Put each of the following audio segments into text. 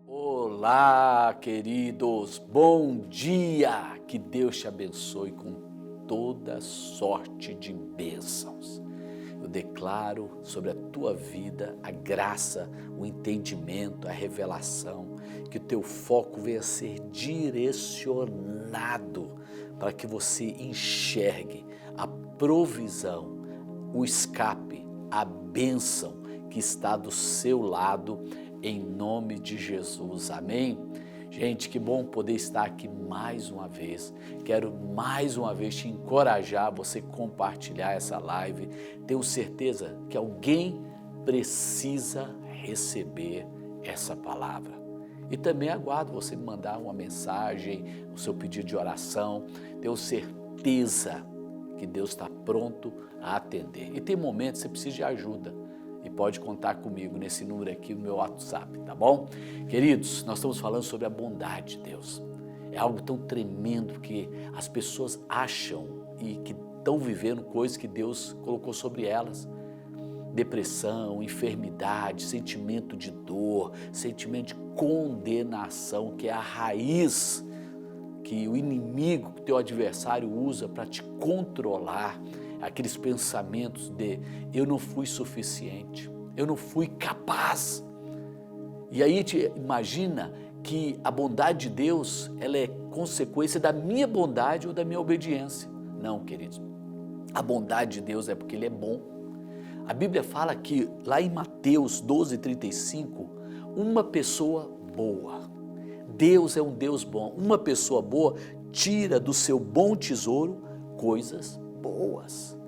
Olá, queridos, bom dia! Que Deus te abençoe com toda sorte de bênçãos. Eu declaro sobre a tua vida a graça, o entendimento, a revelação, que o teu foco venha a ser direcionado para que você enxergue a provisão, o escape, a bênção que está do seu lado, em nome de Jesus, amém? Gente, que bom poder estar aqui mais uma vez. Quero mais uma vez te encorajar a você compartilhar essa live. Tenho certeza que alguém precisa receber essa palavra. E também aguardo você me mandar uma mensagem, o seu pedido de oração. Tenho certeza que Deus está pronto a atender. E tem momentos que você precisa de ajuda. E pode contar comigo nesse número aqui no meu WhatsApp, tá bom? Queridos, nós estamos falando sobre a bondade de Deus. É algo tão tremendo que as pessoas acham e que estão vivendo coisas que Deus colocou sobre elas. Depressão, enfermidade, sentimento de dor, sentimento de condenação, que é a raiz que o inimigo, que o teu adversário usa para te controlar. Aqueles pensamentos de eu não fui suficiente, eu não fui capaz. E aí imagina que a bondade de Deus, ela é consequência da minha bondade ou da minha obediência. Não, queridos, a bondade de Deus é porque Ele é bom. A Bíblia fala que lá em Mateus 12:35, uma pessoa boa, Deus é um Deus bom, uma pessoa boa tira do seu bom tesouro coisas boas.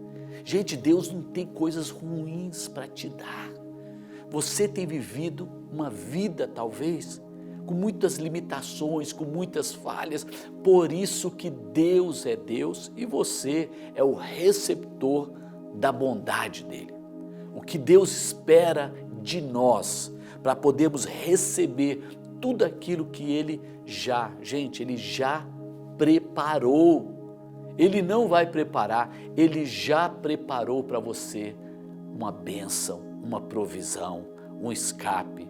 Gente, Deus não tem coisas ruins para te dar. Você tem vivido uma vida, talvez, com muitas limitações, com muitas falhas, por isso que Deus é Deus e você é o receptor da bondade dEle. O que Deus espera de nós, para podermos receber tudo aquilo que Ele Ele já preparou. Ele não vai preparar, Ele já preparou para você uma bênção, uma provisão, um escape,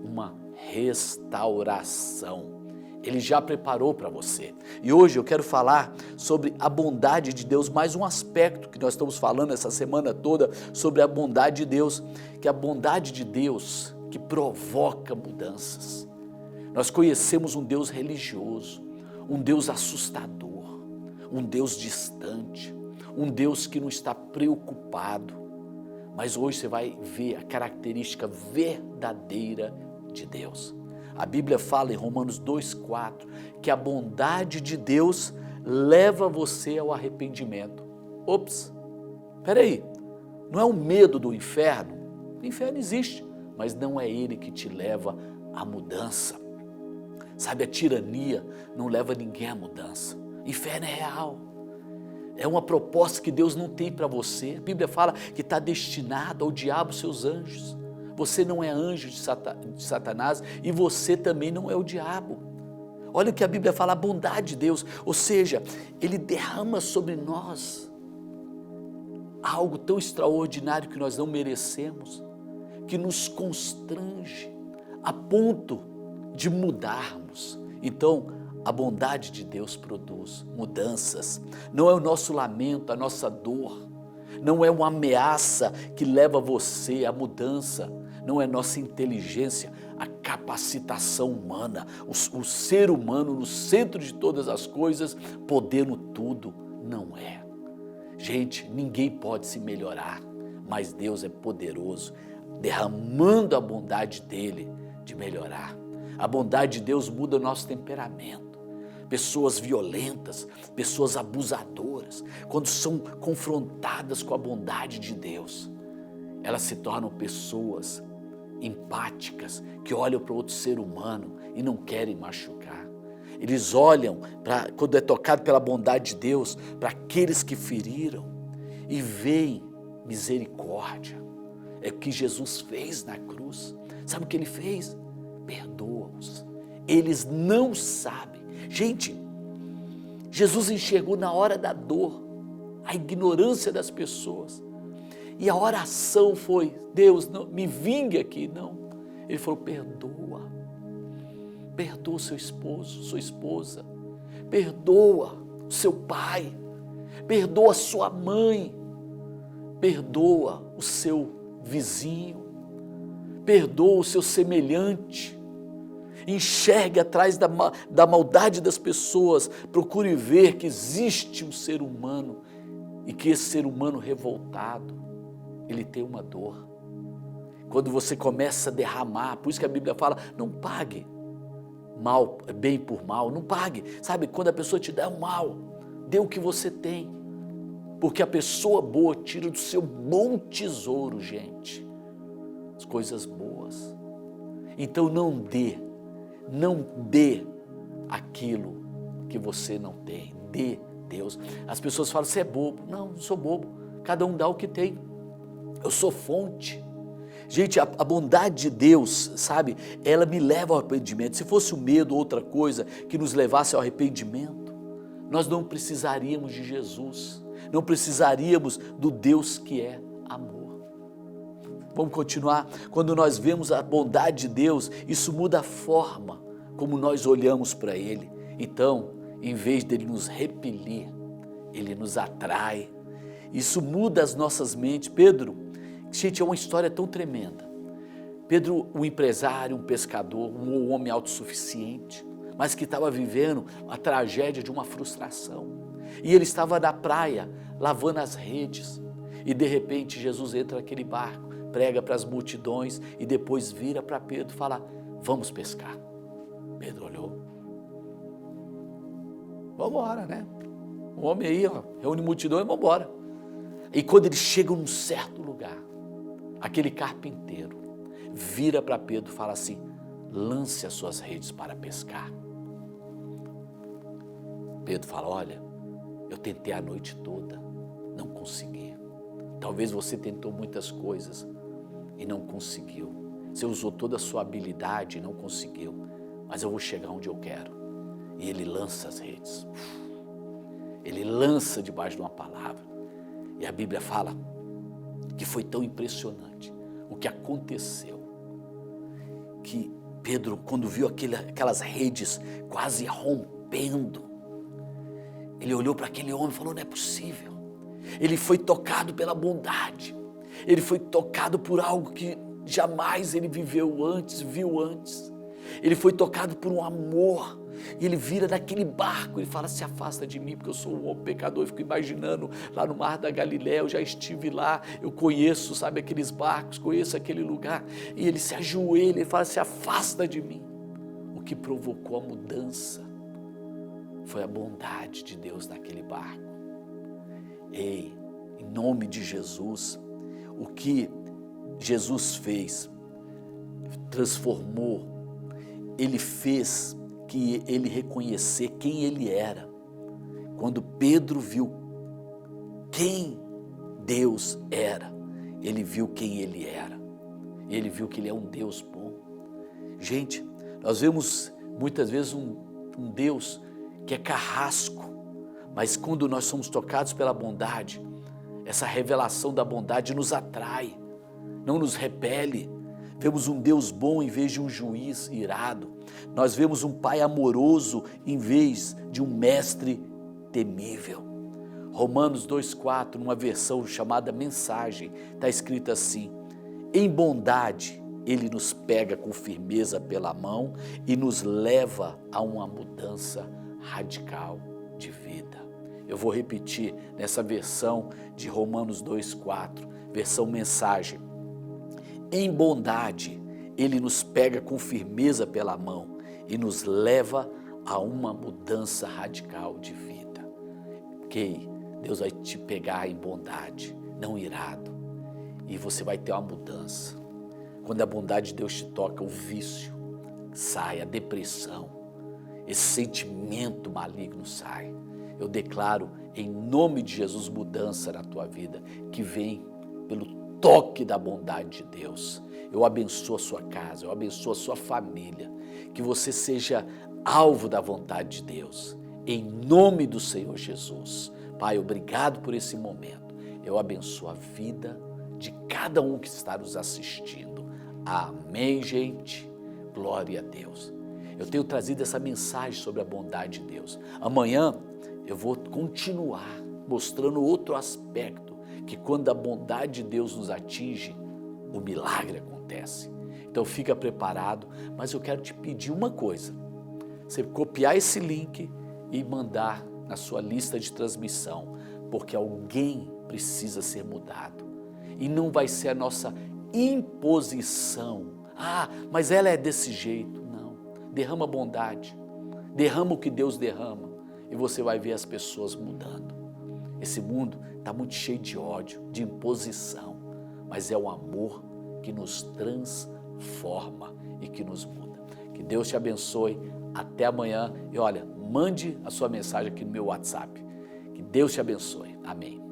uma restauração. Ele já preparou para você. E hoje eu quero falar sobre a bondade de Deus, mais um aspecto que nós estamos falando essa semana toda sobre a bondade de Deus, que é a bondade de Deus que provoca mudanças. Nós conhecemos um Deus religioso, um Deus assustador, um Deus distante, um Deus que não está preocupado, mas hoje você vai ver a característica verdadeira de Deus. A Bíblia fala em Romanos 2:4 que a bondade de Deus leva você ao arrependimento. Ops, peraí, não é o medo do inferno? O inferno existe, mas não é ele que te leva à mudança. Sabe, a tirania não leva ninguém à mudança. Inferno é real, é uma proposta que Deus não tem para você. A Bíblia fala que está destinado ao diabo e seus anjos. Você não é anjo de Satanás e você também não é o diabo. Olha o que a Bíblia fala, a bondade de Deus, ou seja, Ele derrama sobre nós algo tão extraordinário que nós não merecemos, que nos constrange a ponto de mudarmos. Então, a bondade de Deus produz mudanças. Não é o nosso lamento, a nossa dor. Não é uma ameaça que leva você à mudança. Não é nossa inteligência, a capacitação humana, o ser humano no centro de todas as coisas, podendo tudo. Não é. Gente, ninguém pode se melhorar, mas Deus é poderoso, derramando a bondade dEle de melhorar. A bondade de Deus muda o nosso temperamento. Pessoas violentas, pessoas abusadoras, quando são confrontadas com a bondade de Deus, elas se tornam pessoas empáticas, que olham para outro ser humano e não querem machucar. Eles olham, quando é tocado pela bondade de Deus, para aqueles que feriram e veem misericórdia. É o que Jesus fez na cruz. Sabe o que Ele fez? Perdoa-os. Eles não sabem. Gente, Jesus enxergou na hora da dor a ignorância das pessoas. E a oração foi, Deus, não, me vingue aqui, não. Ele falou, perdoa o seu esposo, sua esposa, perdoa o seu pai, perdoa a sua mãe, perdoa o seu vizinho, perdoa o seu semelhante, enxergue atrás da maldade das pessoas, procure ver que existe um ser humano e que esse ser humano revoltado, ele tem uma dor. Quando você começa a derramar, por isso que a Bíblia fala, não pague mal, bem por mal, não pague. Sabe, quando a pessoa te dá um mal, dê o que você tem. Porque a pessoa boa tira do seu bom tesouro, gente, as coisas boas. Então não dê aquilo que você não tem, dê Deus. As pessoas falam, você é bobo. Não sou bobo, cada um dá o que tem. Eu sou fonte. Gente, a bondade de Deus, sabe, ela me leva ao arrependimento. Se fosse o medo ou outra coisa que nos levasse ao arrependimento, nós não precisaríamos de Jesus, não precisaríamos do Deus que é amor. Vamos continuar? Quando nós vemos a bondade de Deus, isso muda a forma como nós olhamos para Ele. Então, em vez dele nos repelir, Ele nos atrai. Isso muda as nossas mentes. Pedro, gente, é uma história tão tremenda. Pedro, um empresário, um pescador, um homem autossuficiente, mas que estava vivendo a tragédia de uma frustração. E ele estava na praia, lavando as redes. E de repente Jesus entra naquele barco, prega para as multidões e depois vira para Pedro e fala, vamos pescar. Pedro olhou. Vamos embora, né? O homem aí, ó, reúne multidões, vamos embora. E quando eles chegam num certo lugar, aquele carpinteiro vira para Pedro e fala assim, lance as suas redes para pescar. Pedro fala, olha, eu tentei a noite toda, não consegui. Talvez você tentou muitas coisas e não conseguiu. Você usou toda a sua habilidade e não conseguiu. Mas eu vou chegar onde eu quero. E ele lança as redes. Ele lança debaixo de uma palavra. E a Bíblia fala que foi tão impressionante o que aconteceu, que Pedro, quando viu aquelas redes quase rompendo, ele olhou para aquele homem e falou, não é possível. Ele foi tocado pela bondade. Ele foi tocado por algo que jamais ele viu antes. Ele foi tocado por um amor. E ele vira daquele barco, ele fala, se afasta de mim, porque eu sou um homem pecador. Eu fico imaginando lá no Mar da Galileia, eu já estive lá, eu conheço, sabe, aqueles barcos, conheço aquele lugar. E ele se ajoelha, ele fala, se afasta de mim. O que provocou a mudança foi a bondade de Deus naquele barco. Ei, em nome de Jesus, o que Jesus fez, transformou, ele fez que ele reconhecer quem ele era. Quando Pedro viu quem Deus era, ele viu quem ele era. Ele viu que ele é um Deus bom. Gente, nós vemos muitas vezes um Deus que é carrasco, mas quando nós somos tocados pela bondade, essa revelação da bondade nos atrai, não nos repele. Vemos um Deus bom em vez de um juiz irado. Nós vemos um pai amoroso em vez de um mestre temível. Romanos 2,4, numa versão chamada Mensagem, está escrito assim, em bondade ele nos pega com firmeza pela mão e nos leva a uma mudança radical de vida. Eu vou repetir nessa versão de Romanos 2,4, versão Mensagem. Em bondade, ele nos pega com firmeza pela mão e nos leva a uma mudança radical de vida. Ok? Deus vai te pegar em bondade, não irado, e você vai ter uma mudança. Quando a bondade de Deus te toca, o vício sai, a depressão, esse sentimento maligno sai. Eu declaro em nome de Jesus mudança na tua vida, que vem pelo toque da bondade de Deus. Eu abençoo a sua casa, eu abençoo a sua família, que você seja alvo da vontade de Deus, em nome do Senhor Jesus. Pai, obrigado por esse momento. Eu abençoo a vida de cada um que está nos assistindo. Amém, gente? Glória a Deus. Eu tenho trazido essa mensagem sobre a bondade de Deus. Amanhã eu vou continuar mostrando outro aspecto, que quando a bondade de Deus nos atinge, o milagre acontece. Então fica preparado, mas eu quero te pedir uma coisa. Você copiar esse link e mandar na sua lista de transmissão, porque alguém precisa ser mudado. E não vai ser a nossa imposição. Ah, mas ela é desse jeito. Não. Derrama bondade. Derrama o que Deus derrama. E você vai ver as pessoas mudando. Esse mundo está muito cheio de ódio, de imposição. Mas é o amor que nos transforma e que nos muda. Que Deus te abençoe. Até amanhã. E olha, mande a sua mensagem aqui no meu WhatsApp. Que Deus te abençoe. Amém.